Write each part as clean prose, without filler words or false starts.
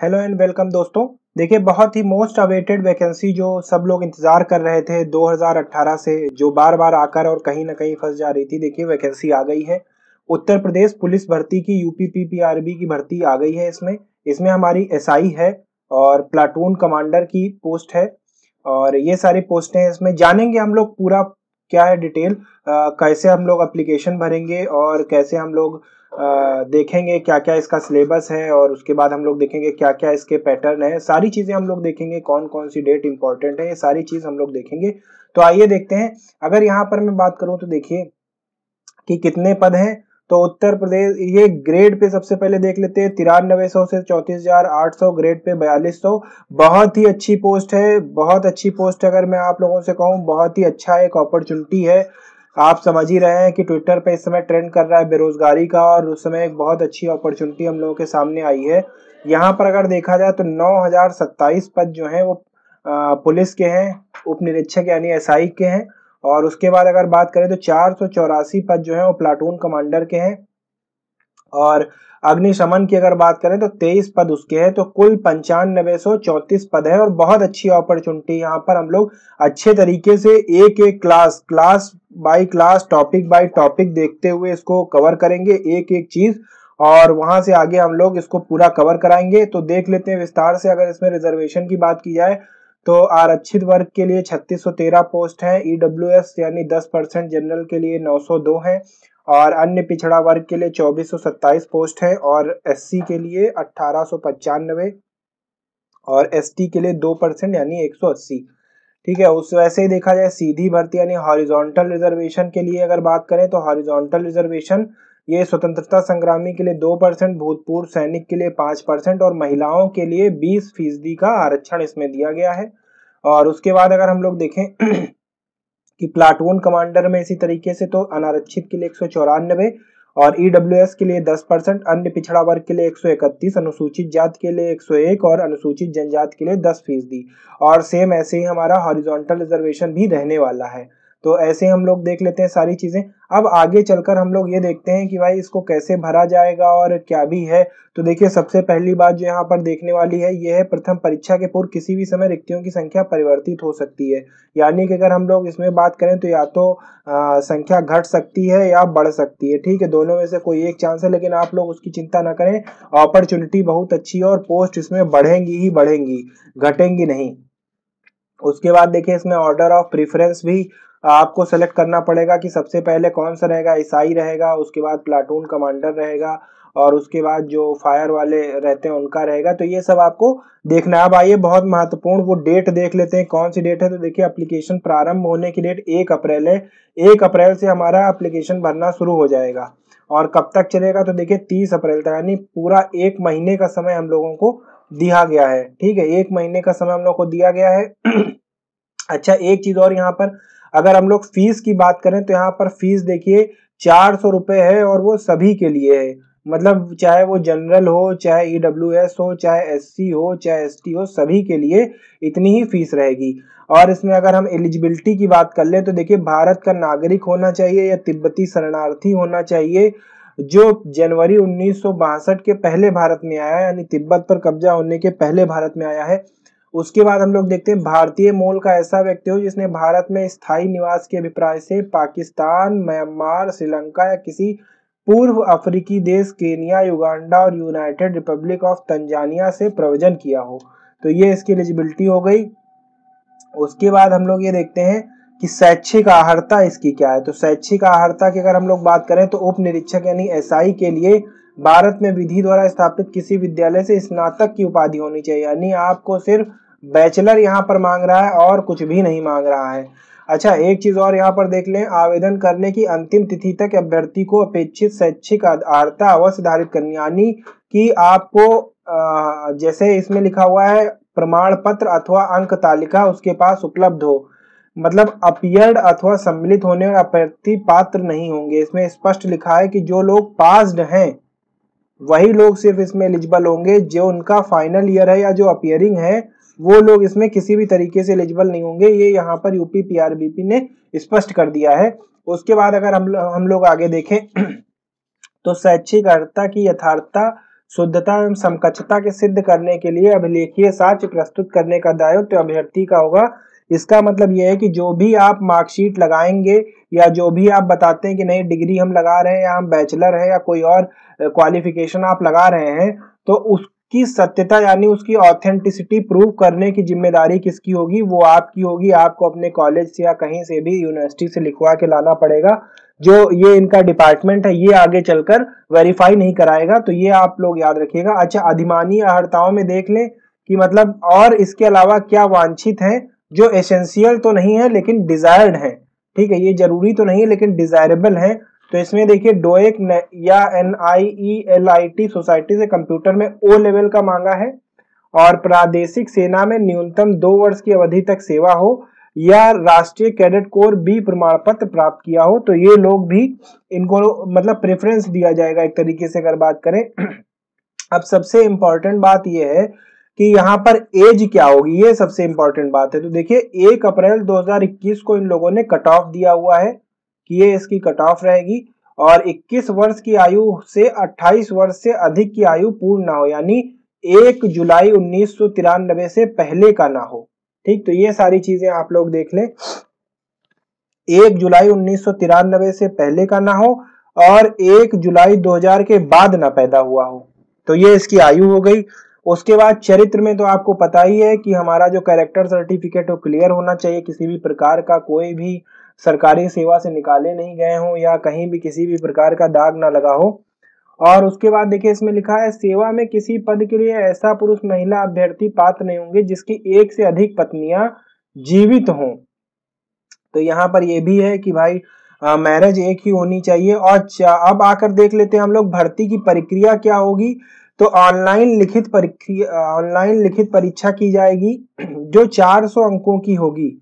Hello and welcome दोस्तों। देखिए, बहुत ही मोस्ट अवेटेड वैकेंसी जो सब लोग इंतजार कर रहे थे 2018 से, जो बार बार आकर और कहीं ना कहीं फंस जा रही थी। देखिए, वैकेंसी आ गई है। उत्तर प्रदेश पुलिस भर्ती की यूपी पीपीआरबी की भर्ती आ गई है। इसमें हमारी एसआई है और प्लाटून कमांडर की पोस्ट है और ये सारी पोस्टें हैं। इसमें जानेंगे हम लोग पूरा क्या है डिटेल, कैसे हम लोग एप्लीकेशन भरेंगे और कैसे हम लोग देखेंगे क्या क्या इसका सिलेबस है, और उसके बाद हम लोग देखेंगे क्या क्या इसके पैटर्न है। सारी चीजें हम लोग देखेंगे, कौन कौन सी डेट इंपॉर्टेंट है, ये सारी चीज हम लोग देखेंगे। तो आइए देखते हैं। अगर यहाँ पर मैं बात करूं तो देखिए कि कितने पद हैं। तो उत्तर प्रदेश, ये ग्रेड पे सबसे पहले देख लेते हैं। 9300 से 34,800, ग्रेड पे 4200। बहुत ही अच्छी पोस्ट है, बहुत अच्छी पोस्ट है। अगर मैं आप लोगों से कहूँ, बहुत ही अच्छा एक अपॉर्चुनिटी है। आप समझ ही रहे हैं कि ट्विटर पे इस समय ट्रेंड कर रहा है बेरोजगारी का, और उस समय एक बहुत अच्छी अपॉर्चुनिटी हम लोगों के सामने आई है। यहाँ पर अगर देखा जाए तो 9027 पद जो हैं वो पुलिस के हैं, उप निरीक्षक यानी एसआई के हैं। और उसके बाद अगर बात करें तो 484 पद जो है वो प्लाटून कमांडर के हैं। और अग्निशमन की अगर बात करें तो 23 पद उसके हैं। तो कुल 9534 पद है और बहुत अच्छी अपॉर्चुनिटी। यहाँ पर हम लोग अच्छे तरीके से एक एक class by class, topic by topic देखते हुए इसको कवर करेंगे, एक एक चीज, और वहां से आगे हम लोग इसको पूरा कवर कराएंगे। तो देख लेते हैं विस्तार से। अगर इसमें रिजर्वेशन की बात की जाए तो आरक्षित वर्ग के लिए 3613 पोस्ट है, ईडब्ल्यूएस यानी 10%, जनरल के लिए 902 है, और अन्य पिछड़ा वर्ग के लिए 2427 पोस्ट है, और एससी के लिए 1895, और एसटी के लिए 2% यानी 180। ठीक है। उस वैसे ही देखा जाए सीधी भर्ती यानी हॉरिजॉन्टल रिजर्वेशन के लिए अगर बात करें तो हॉरिजॉन्टल रिजर्वेशन ये स्वतंत्रता संग्रामी के लिए 2%, भूतपूर्व सैनिक के लिए 5%, और महिलाओं के लिए 20% का आरक्षण इसमें दिया गया है। और उसके बाद अगर हम लोग देखें कि प्लाटून कमांडर में इसी तरीके से, तो अनारक्षित के लिए 194, और ईडब्ल्यूएस के लिए 10%, अन्य पिछड़ा वर्ग के लिए 131, अनुसूचित जाति के लिए 101, और अनुसूचित जनजाति के लिए 10%। और सेम ऐसे ही हमारा हॉरिजॉन्टल रिजर्वेशन भी रहने वाला है। तो ऐसे हम लोग देख लेते हैं सारी चीजें। अब आगे चलकर हम लोग ये देखते हैं कि भाई इसको कैसे भरा जाएगा और क्या भी है। तो देखिए, सबसे पहली बात जो यहाँ पर देखने वाली है ये है, प्रथम परीक्षा के पूर्व किसी भी समय रिक्तियों की संख्या परिवर्तित हो सकती है। यानी कि अगर हम लोग इसमें बात करें तो या तो संख्या घट सकती है या बढ़ सकती है। ठीक है, दोनों में से कोई एक चांस है, लेकिन आप लोग उसकी चिंता ना करें। अपॉर्चुनिटी बहुत अच्छी है और पोस्ट इसमें बढ़ेंगी ही बढ़ेंगी, घटेंगी नहीं। उसके बाद देखिए, इसमें ऑर्डर ऑफ प्रेफरेंस भी आपको सेलेक्ट करना पड़ेगा कि सबसे पहले कौन सा रहेगा। ईसाई रहेगा, उसके बाद प्लाटून कमांडर रहेगा, और उसके बाद जो फायर वाले रहते हैं उनका रहेगा। तो ये सब आपको देखना है। अब आइए बहुत महत्वपूर्ण वो डेट देख लेते हैं, कौन सी डेट है। तो देखिए, एप्लीकेशन प्रारंभ होने की डेट 1 अप्रैल है। 1 अप्रैल से हमारा एप्लीकेशन भरना शुरू हो जाएगा, और कब तक चलेगा तो देखिए 30 अप्रैल तक, यानी पूरा 1 महीने का समय हम लोगों को दिया गया है। ठीक है, 1 महीने का समय हम लोग को दिया गया है। अच्छा, एक चीज और यहाँ पर अगर हम लोग फीस की बात करें तो यहाँ पर फीस देखिए 400 रुपए है, और वो सभी के लिए है। मतलब चाहे वो जनरल हो, चाहे ईडब्ल्यूएस हो, चाहे एससी हो, चाहे एसटी हो, सभी के लिए इतनी ही फीस रहेगी। और इसमें अगर हम एलिजिबिलिटी की बात कर ले तो देखिए, भारत का नागरिक होना चाहिए या तिब्बती शरणार्थी होना चाहिए जो जनवरी 1962 के पहले भारत में आया है, यानी तिब्बत पर कब्जा होने के पहले भारत में आया है। उसके बाद हम लोग देखते हैं भारतीय मूल का ऐसा व्यक्ति हो जिसने भारत में स्थायी निवास के अभिप्राय से पाकिस्तान, म्यांमार, श्रीलंका या किसी पूर्व अफ्रीकी देश, केनिया, युगांडा और यूनाइटेड रिपब्लिक ऑफ तंजानिया से प्रव्रजन किया हो। तो ये इसकी एलिजिबिलिटी हो गई। उसके बाद हम लोग ये देखते हैं कि शैक्षिक अर्हता इसकी क्या है। तो शैक्षिक अर्हता की अगर हम लोग बात करें तो उप निरीक्षक यानी एसआई के लिए भारत में विधि द्वारा स्थापित किसी विद्यालय से स्नातक की उपाधि होनी चाहिए। यानी आपको सिर्फ बैचलर यहाँ पर मांग रहा है और कुछ भी नहीं मांग रहा है। अच्छा, एक चीज और यहाँ पर देख लें, आवेदन करने की अंतिम तिथि तक अभ्यर्थी को अपेक्षित शैक्षिक अर्हता अवश्य धारित करनी, यानी कि आपको जैसे इसमें लिखा हुआ है प्रमाण पत्र अथवा अंक तालिका उसके पास उपलब्ध हो। मतलब अपीयर्ड अथवा सम्मिलित होने और अभ्यर्थी पात्र नहीं होंगे। इसमें स्पष्ट लिखा है कि जो लोग पास्ड हैं वही लोग सिर्फ इसमें एलिजिबल होंगे। जो उनका फाइनल ईयर है या जो अपियरिंग है वो लोग इसमें किसी भी तरीके से एलिजिबल नहीं होंगे। ये यहाँ पर यूपी पीआरबीपी ने स्पष्ट कर दिया है। उसके बाद अगर हम लोग आगे देखें तो शैक्षिक अर्हता की यथार्थता शुद्धता एवं समकक्षता के सिद्ध करने के लिए अभिलेखीय साक्ष्य प्रस्तुत करने का दायित्व अभ्यर्थी का होगा। इसका मतलब यह है कि जो भी आप मार्कशीट लगाएंगे या जो भी आप बताते हैं कि नहीं डिग्री हम लगा रहे हैं या हम बैचलर है या कोई और क्वालिफिकेशन आप लगा रहे हैं, तो उसकी सत्यता यानी उसकी ऑथेंटिसिटी प्रूव करने की जिम्मेदारी किसकी होगी? वो आपकी होगी। आपको अपने कॉलेज से या कहीं से भी यूनिवर्सिटी से लिखवा के लाना पड़ेगा। जो ये इनका डिपार्टमेंट है ये आगे चलकर वेरीफाई नहीं कराएगा, तो ये आप लोग याद रखिएगा। अच्छा, अधिमानीय अर्हताओं में देख लें कि मतलब और इसके अलावा क्या वांछित है, जो एसेंशियल तो नहीं है लेकिन डिजायर्ड है। ठीक है, ये जरूरी तो नहीं है लेकिन डिजायरेबल है। तो इसमें देखिए डोएक या NIELIT सोसाइटी से कंप्यूटर में O लेवल का मांगा है और प्रादेशिक सेना में न्यूनतम 2 वर्ष की अवधि तक सेवा हो या राष्ट्रीय कैडेट कोर B प्रमाण पत्र प्राप्त किया हो, तो ये लोग भी इनको मतलब प्रेफरेंस दिया जाएगा एक तरीके से अगर बात करें। अब सबसे इंपॉर्टेंट बात यह है कि यहाँ पर एज क्या होगी, ये सबसे इंपॉर्टेंट बात है। तो देखिए 1 अप्रैल 2021 को इन लोगों ने कट ऑफ दिया हुआ है कि ये इसकी कट ऑफ रहेगी और 21 वर्ष की आयु से 28 वर्ष से अधिक की आयु पूर्ण ना हो, यानी 1 जुलाई 1993 से पहले का ना हो। ठीक, तो ये सारी चीजें आप लोग देख लें, 1 जुलाई 1993 से पहले का ना हो और 1 जुलाई 2000 के बाद ना पैदा हुआ हो, तो ये इसकी आयु हो गई। उसके बाद चरित्र में तो आपको पता ही है कि हमारा जो कैरेक्टर सर्टिफिकेट वो क्लियर होना चाहिए, किसी भी प्रकार का कोई भी सरकारी सेवा से निकाले नहीं गए हों या कहीं भी किसी भी प्रकार का दाग ना लगा हो। और उसके बाद देखिए इसमें लिखा है सेवा में किसी पद के लिए ऐसा पुरुष महिला अभ्यर्थी पात्र नहीं होंगे जिसकी 1 से अधिक पत्नियां जीवित हों। तो यहाँ पर ये भी है कि भाई मैरिज एक ही होनी चाहिए। और अब आकर देख लेते हैं हम लोग भर्ती की प्रक्रिया क्या होगी। तो ऑनलाइन लिखित परीक्षा की जाएगी जो 400 अंकों की होगी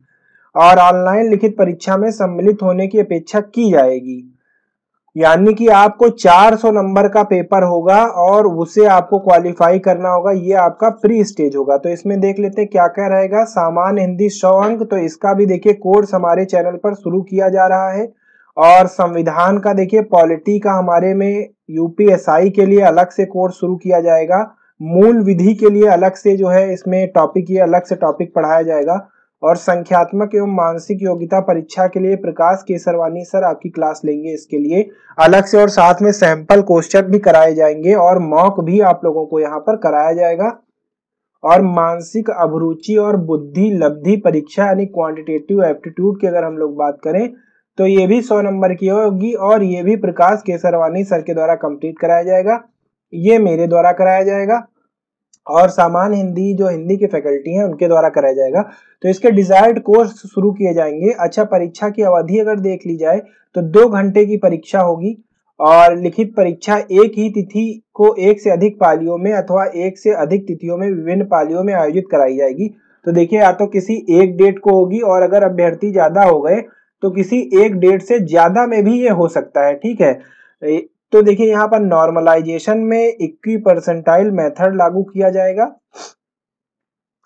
और ऑनलाइन लिखित परीक्षा में सम्मिलित होने की अपेक्षा की जाएगी, यानी कि आपको 400 नंबर का पेपर होगा और उसे आपको क्वालिफाई करना होगा। ये आपका प्री स्टेज होगा। तो इसमें देख लेते हैं क्या क्या रहेगा। सामान्य हिंदी 100 अंक, तो इसका भी देखिए कोर्स हमारे चैनल पर शुरू किया जा रहा है। और संविधान का देखिए पॉलिटी का हमारे में UPSI के लिए अलग से कोर्स शुरू किया जाएगा। मूल विधि के लिए अलग से जो है इसमें टॉपिक, ये अलग से टॉपिक पढ़ाया जाएगा। और संख्यात्मक एवं मानसिक योग्यता परीक्षा के लिए प्रकाश केसरवानी सर आपकी क्लास लेंगे इसके लिए अलग से, और साथ में सैंपल क्वेश्चन भी कराए जाएंगे और मॉक भी आप लोगों को यहाँ पर कराया जाएगा। और मानसिक अभिरुचि और बुद्धि लब्धि परीक्षा यानी क्वांटिटेटिव एप्टीट्यूड की अगर हम लोग बात करें तो ये भी 100 नंबर की होगी और ये भी प्रकाश केसरवानी सर के द्वारा कंप्लीट कराया जाएगा, ये मेरे द्वारा कराया जाएगा और सामान्य हिंदी जो हिंदी के फैकल्टी हैं उनके द्वारा कराया जाएगा। तो इसके डिजायर्ड कोर्स शुरू किए जाएंगे। अच्छा, परीक्षा की अवधि अगर देख ली जाए तो 2 घंटे की परीक्षा होगी और लिखित परीक्षा एक ही तिथि को 1 से अधिक पालियों में अथवा 1 से अधिक तिथियों में विभिन्न पालियों में आयोजित कराई जाएगी। तो देखिए या तो किसी एक डेट को होगी और अगर अभ्यर्थी ज्यादा हो गए तो किसी एक डेट से ज्यादा में भी ये हो सकता है। ठीक है, तो देखिए यहाँ पर नॉर्मलाइजेशन में 21 परसेंटाइल मेथड लागू किया जाएगा।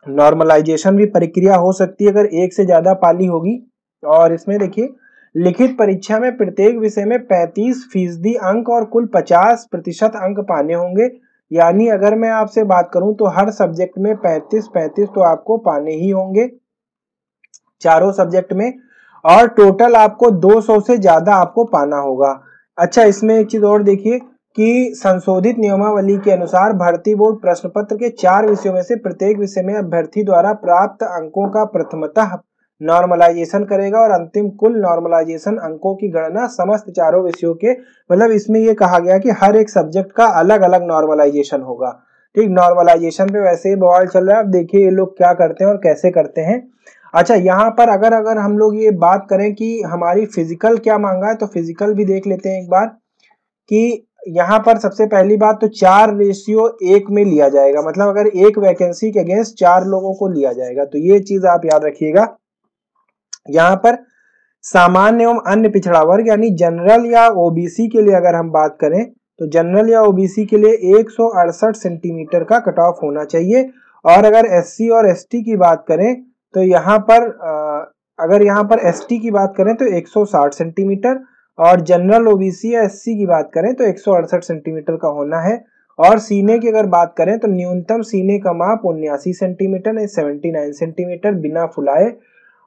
नॉर्मलाइजेशन भी प्रक्रिया हो सकती है अगर 1 से ज्यादा पाली होगी। और इसमें देखिए लिखित परीक्षा में प्रत्येक विषय में 35% अंक और कुल 50% अंक पाने होंगे, यानी अगर मैं आपसे बात करूं तो हर सब्जेक्ट में 35 तो आपको पाने ही होंगे चारों सब्जेक्ट में, और टोटल आपको 200 से ज्यादा आपको पाना होगा। अच्छा, इसमें एक चीज और देखिए कि संशोधित नियमावली के अनुसार भर्ती बोर्ड प्रश्न पत्र के 4 विषयों में से प्रत्येक विषय में अभ्यर्थी द्वारा प्राप्त अंकों का प्रथमतः नॉर्मलाइजेशन करेगा और अंतिम कुल नॉर्मलाइजेशन अंकों की गणना समस्त चारों विषयों के, मतलब इसमें यह कहा गया कि हर एक सब्जेक्ट का अलग अलग नॉर्मलाइजेशन होगा। ठीक, नॉर्मलाइजेशन पे वैसे ही बवाल चल रहा है। अब देखिए ये लोग क्या करते हैं और कैसे करते हैं। अच्छा, यहाँ पर अगर हम लोग ये बात करें कि हमारी फिजिकल क्या मांगा है, तो फिजिकल भी देख लेते हैं एक बार कि यहाँ पर सबसे पहली बात तो 4:1 में लिया जाएगा, मतलब अगर एक वैकेंसी के अगेंस्ट 4 लोगों को लिया जाएगा। तो ये चीज आप याद रखिएगा। यहाँ पर सामान्य एवं अन्य पिछड़ा वर्ग यानी जनरल या OBC के लिए अगर हम बात करें तो जनरल या OBC के लिए 168 सेंटीमीटर का कट ऑफ होना चाहिए। और अगर SC और ST की बात करें तो यहाँ पर अगर यहाँ पर ST की बात करें तो 160 सेंटीमीटर और जनरल OBC या SC की बात करें तो 168 सेंटीमीटर का होना है। और सीने की अगर बात करें तो न्यूनतम सीने का माप 79 सेंटीमीटर 79 सेंटीमीटर बिना फुलाए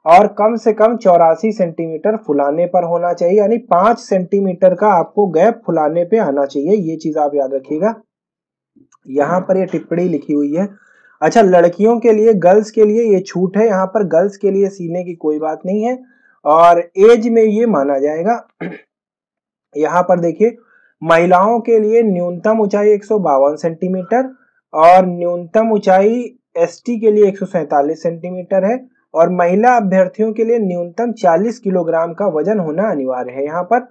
और कम से कम 84 सेंटीमीटर फुलाने पर होना चाहिए, यानी 5 सेंटीमीटर का आपको गैप फुलाने पे आना चाहिए। ये चीज आप याद रखिएगा। यहाँ पर ये टिप्पणी लिखी हुई है। अच्छा, लड़कियों के लिए, गर्ल्स के लिए ये छूट है, यहाँ पर गर्ल्स के लिए सीने की कोई बात नहीं है और एज में ये माना जाएगा। यहाँ पर देखिए, महिलाओं के लिए न्यूनतम ऊंचाई 152 सेंटीमीटर और न्यूनतम ऊंचाई एसटी के लिए 147 सेंटीमीटर है और महिला अभ्यर्थियों के लिए न्यूनतम 40 किलोग्राम का वजन होना अनिवार्य है। यहाँ पर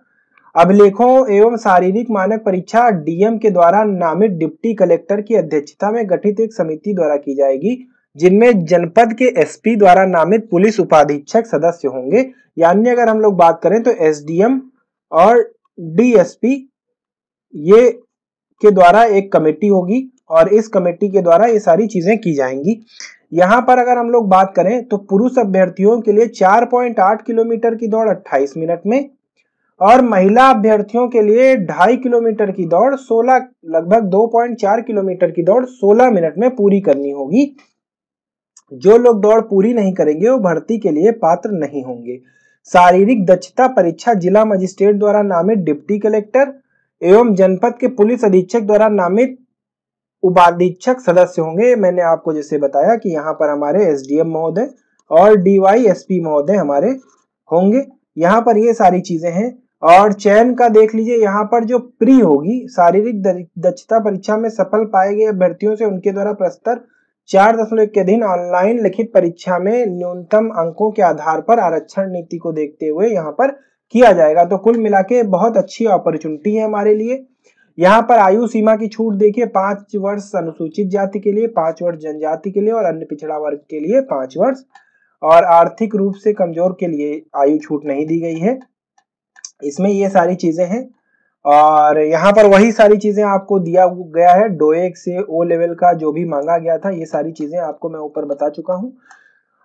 अभिलेखों एवं शारीरिक मानक परीक्षा डीएम के द्वारा नामित डिप्टी कलेक्टर की अध्यक्षता में गठित एक समिति द्वारा की जाएगी, जिनमें जनपद के एसपी द्वारा नामित पुलिस उपाधीक्षक सदस्य होंगे। यानी अगर हम लोग बात करें तो एसडीएम और डीएसपी ये के द्वारा एक कमेटी होगी और इस कमेटी के द्वारा ये सारी चीजें की जाएंगी। यहाँ पर अगर हम लोग बात करें तो पुरुष अभ्यर्थियों के लिए 4.8 किलोमीटर की दौड़ 28 मिनट में और महिला अभ्यर्थियों के लिए 2.5 किलोमीटर की दौड़ लगभग 2.4 किलोमीटर की दौड़ 16 मिनट में पूरी करनी होगी। जो लोग दौड़ पूरी नहीं करेंगे वो भर्ती के लिए पात्र नहीं होंगे। शारीरिक दक्षता परीक्षा जिला मजिस्ट्रेट द्वारा नामित डिप्टी कलेक्टर एवं जनपद के पुलिस अधीक्षक द्वारा नामित उपाधीक्षक सदस्य होंगे। मैंने आपको जैसे बताया कि यहाँ पर हमारे एसडीएम महोदय और डीवाईएसपी महोदय हमारे होंगे। यहाँ पर ये सारी चीजें हैं और चयन का देख लीजिए, यहाँ पर जो प्री होगी शारीरिक दक्षता परीक्षा में सफल पाए गए अभ्यर्थियों से उनके द्वारा प्रस्तर 4.1 के दिन ऑनलाइन लिखित परीक्षा में न्यूनतम अंकों के आधार पर आरक्षण नीति को देखते हुए यहाँ पर किया जाएगा। तो कुल मिला के बहुत अच्छी अपॉर्चुनिटी है हमारे लिए। यहाँ पर आयु सीमा की छूट देखिए, 5 वर्ष अनुसूचित जाति के लिए, 5 वर्ष जनजाति के लिए और अन्य पिछड़ा वर्ग के लिए 5 वर्ष और आर्थिक रूप से कमजोर के लिए आयु छूट नहीं दी गई है। इसमें ये सारी चीजें हैं और यहाँ पर वही सारी चीजें आपको दिया गया है। डोएक से ओ लेवल का जो भी मांगा गया था ये सारी चीजें आपको मैं ऊपर बता चुका हूँ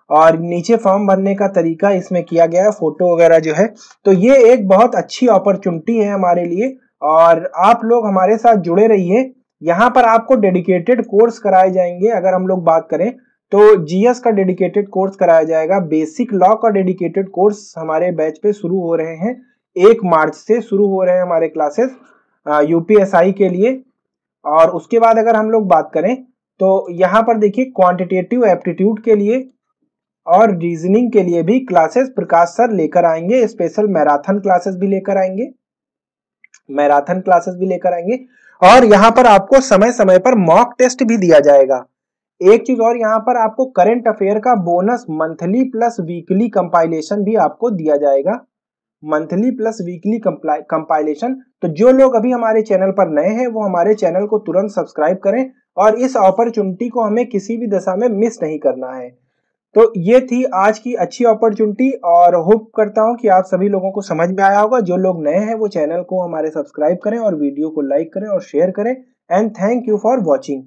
और नीचे फॉर्म भरने का तरीका इसमें किया गया है, फोटो वगैरह जो है। तो ये एक बहुत अच्छी अपॉर्चुनिटी है हमारे लिए और आप लोग हमारे साथ जुड़े रहिए। यहाँ पर आपको डेडिकेटेड कोर्स कराए जाएंगे। अगर हम लोग बात करें तो जीएस का डेडिकेटेड कोर्स कराया जाएगा, बेसिक लॉ का डेडिकेटेड कोर्स हमारे बैच पे शुरू हो रहे हैं। 1 मार्च से शुरू हो रहे हैं हमारे क्लासेस यूपीएसआई के लिए। और उसके बाद अगर हम लोग बात करें तो यहाँ पर देखिए क्वांटिटेटिव एप्टीट्यूड के लिए और रीजनिंग के लिए भी क्लासेस प्रकाश सर लेकर आएंगे। स्पेशल मैराथन क्लासेस भी लेकर आएंगे और यहाँ पर आपको समय समय पर मॉक टेस्ट भी दिया जाएगा। एक चीज और, यहाँ पर आपको करंट अफेयर का bonus monthly plus weekly compilation भी आपको दिया जाएगा, मंथली प्लस वीकली कंपाइलेशन। तो जो लोग अभी हमारे चैनल पर नए हैं वो हमारे चैनल को तुरंत सब्सक्राइब करें और इस अपॉर्चुनिटी को हमें किसी भी दशा में मिस नहीं करना है। तो ये थी आज की अच्छी अपॉर्चुनिटी और होप करता हूं कि आप सभी लोगों को समझ में आया होगा। जो लोग नए हैं वो चैनल को हमारे सब्सक्राइब करें और वीडियो को लाइक करें और शेयर करें। And thank you for watching.